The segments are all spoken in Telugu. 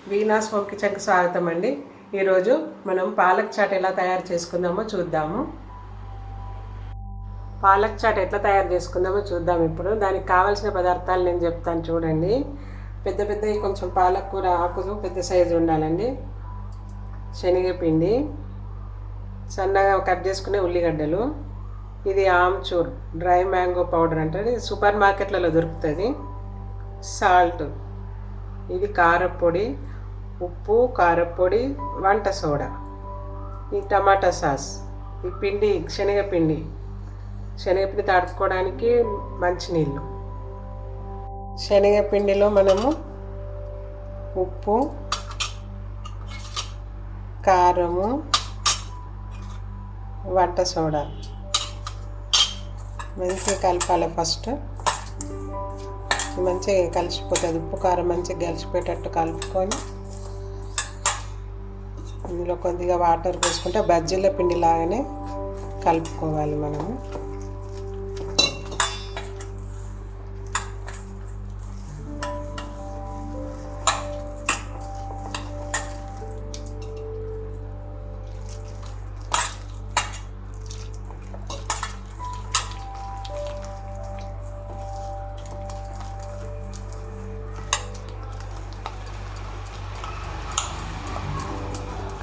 వీనాస్ హోమ్ కిచెన్కి స్వాగతం అండి. ఈరోజు మనం పాలక్ చాట్ ఎలా తయారు చేసుకుందామో చూద్దాము. పాలక్ చాట్ ఎట్లా తయారు చేసుకుందామో చూద్దాం. ఇప్పుడు దానికి కావాల్సిన పదార్థాలు నేను చెప్తాను చూడండి. పెద్ద పెద్దవి కొంచెం పాలకూర ఆకులు పెద్ద సైజు ఉండాలండి. శనగపిండి, సన్నగా కట్ చేసుకునే ఉల్లిగడ్డలు, ఇది ఆమ్చూర్ డ్రై మ్యాంగో పౌడర్ అంటే సూపర్ మార్కెట్లలో దొరుకుతుంది. సాల్ట్, ఇది కారపొడి, ఉప్పు, కారపొడి, వంట సోడా, ఈ టమాటా సాస్, ఈ పిండి శనగపిండి తడుపుకోవడానికి మంచినీళ్ళు. శనగపిండిలో మనము ఉప్పు, కారము, వంట సోడా మంచిగా కలపాలి. ఫస్ట్ మంచిగా కలిసిపోతుంది. ఉప్పు కారం మంచిగా కలిసిపోయేటట్టు కలుపుకొని అందులో కొద్దిగా వాటర్ పోసుకుంటే బజ్జీల పిండి లాగానే కలుపుకోవాలి. మనము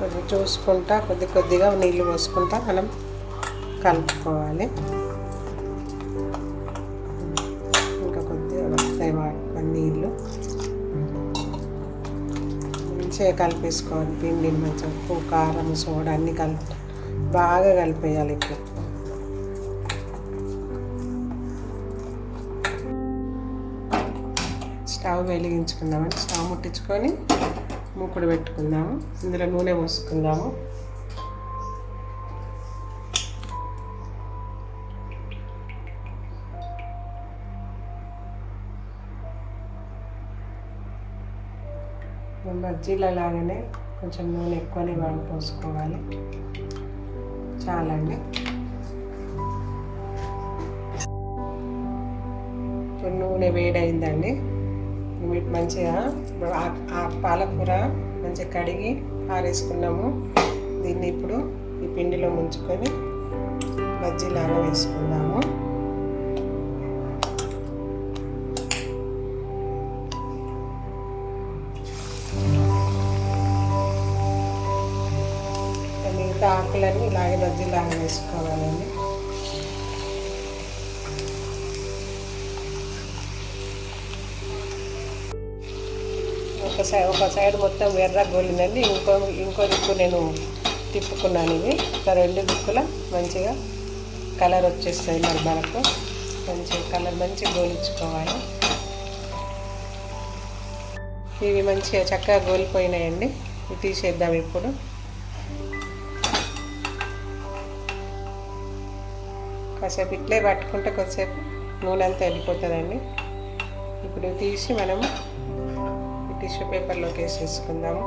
కొద్దిగా చూసుకుంటా కొద్దిగా నీళ్ళు పోసుకుంటా మనం కలుపుకోవాలి. ఇంకా కొద్దిగా వస్తాయి నీళ్ళు. మంచిగా కలిపేసుకోవాలి. పిండిని మంచిగా ఉప్పు, కారం, సోడా అన్నీ బాగా కలిపేయాలి. ఇట్లా స్టవ్ వెలిగించుకుందామండి. స్టవ్ ముట్టించుకొని మూకుడు పెట్టుకుందాము. ఇందులో నూనె పోసుకుందాము. బజ్జీల లాగానే కొంచెం నూనె ఎక్కువనే పోసుకోవాలి. చాలండి. ఇప్పుడు నూనె వేడైందండి. మంచిగా ఆ పాలకూర మంచిగా కడిగి ఆరేసుకున్నాము. దీన్ని ఇప్పుడు ఈ పిండిలో ముంచుకొని బజ్జీలాగా వేసుకుందాము. మిగతా ఆకులన్నీ ఇలాగే బజ్జీలాగా వేసుకోవాలండి. ఒక సైడ్ మొత్తం ఎర్రగా గోలిందండి. ఇంకో దిక్కు నేను తిప్పుకున్నాను. ఇది ఇంకా రెండు దిక్కుల మంచిగా కలర్ వచ్చేస్తుంది. మరి మనకు మంచిగా కలర్ మంచిగా గోలించుకోవాలి. ఇవి మంచిగా చక్కగా గోలిపోయినాయండి. ఇవి తీసేద్దాం. ఇప్పుడు కాసేపు ఇట్లే పట్టుకుంటే కొద్దిసేపు నూనె అంతా వెళ్ళిపోతుందండి. ఇప్పుడు తీసి మనము టిష్యూ పేపర్లోకి వేసేసుకుందాము.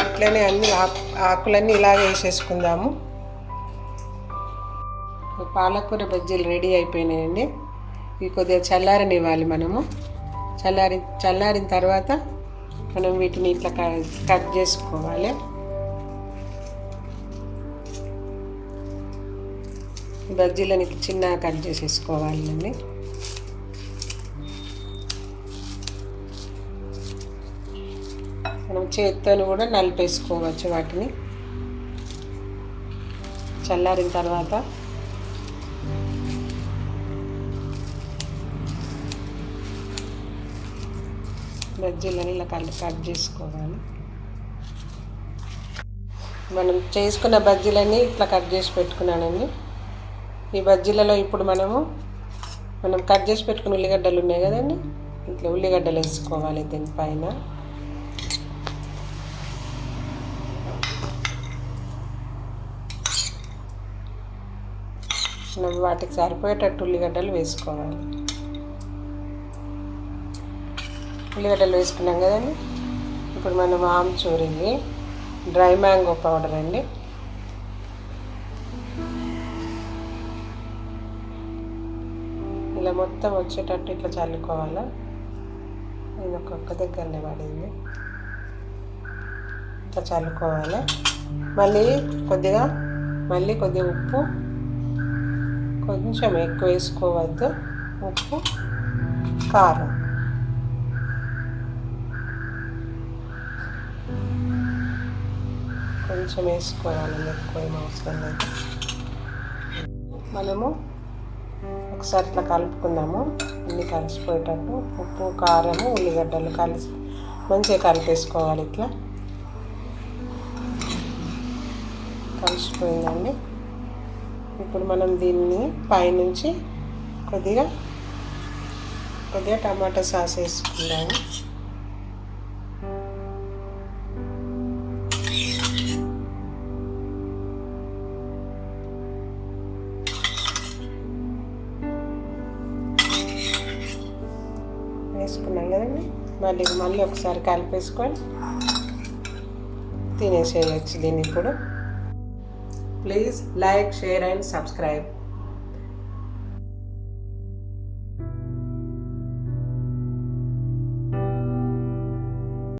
ఇట్లనే అన్ని ఆకులన్నీ ఇలాగే వేసేసుకుందాము. పాలకూర బజ్జీలు రెడీ అయిపోయినాయండి. ఇవి కొద్దిగా చల్లారనివ్వాలి. మనము చల్లారిన తర్వాత మనం వీటిని ఇట్లా కట్ చేసుకోవాలి. బజ్జీలని చిన్నగా కట్ చేసేసుకోవాలండి. మనం చేతితో కూడా నలిపేసుకోవచ్చు. వాటిని చల్లారిన తర్వాత బజ్జీలని ఇలా కట్ చేసుకోవాలి. మనం చేసుకున్న బజ్జీలన్నీ ఇట్లా కట్ చేసి పెట్టుకున్నానండి. ఈ బజ్జీలలో ఇప్పుడు మనం కట్ చేసి పెట్టుకున్న ఉల్లిగడ్డలు ఉన్నాయి కదండి. ఇట్లా ఉల్లిగడ్డలు వేసుకోవాలి. దీనిపైన మనం వాటికి సరిపోయేటట్టు ఉల్లిగడ్డలు వేసుకోవాలి. ఉల్లిగడ్డలు వేసుకున్నాం కదండి. ఇప్పుడు మనం ఆమ్చూర్ ఇది డ్రై మ్యాంగో పౌడర్ అండి. ఇలా మొత్తం వచ్చేటట్టు ఇట్లా చల్లుకోవాలి. ఇది ఒక్కొక్క దగ్గరనే పడింది. ఇట్లా చల్లుకోవాలి. మళ్ళీ కొద్దిగా ఉప్పు, కొంచెం ఎక్కువ వేసుకోవద్దు, ఉప్పు కారం కొంచెం వేసుకోవాలి, ఎక్కువ ఏం అవసరం లేదు. మనము ఒకసారి ఇట్లా కలుపుకుందాము, అన్నీ కలిసిపోయేటట్టు. ఉప్పు, కారము, ఉల్లిగడ్డలు కలిసి మంచిగా కలిపేసుకోవాలి. ఇట్లా కలిసిపోయిందండి. ఇప్పుడు మనం దీన్ని పైనుంచి కొద్దిగా టమాటా సాస్ వేసుకుందాము. వేసుకున్నాం కదండి. మళ్ళీ ఒకసారి కలిపేసుకొని తినేసేయచ్చు దీన్ని. ఇప్పుడు please like, share and subscribe.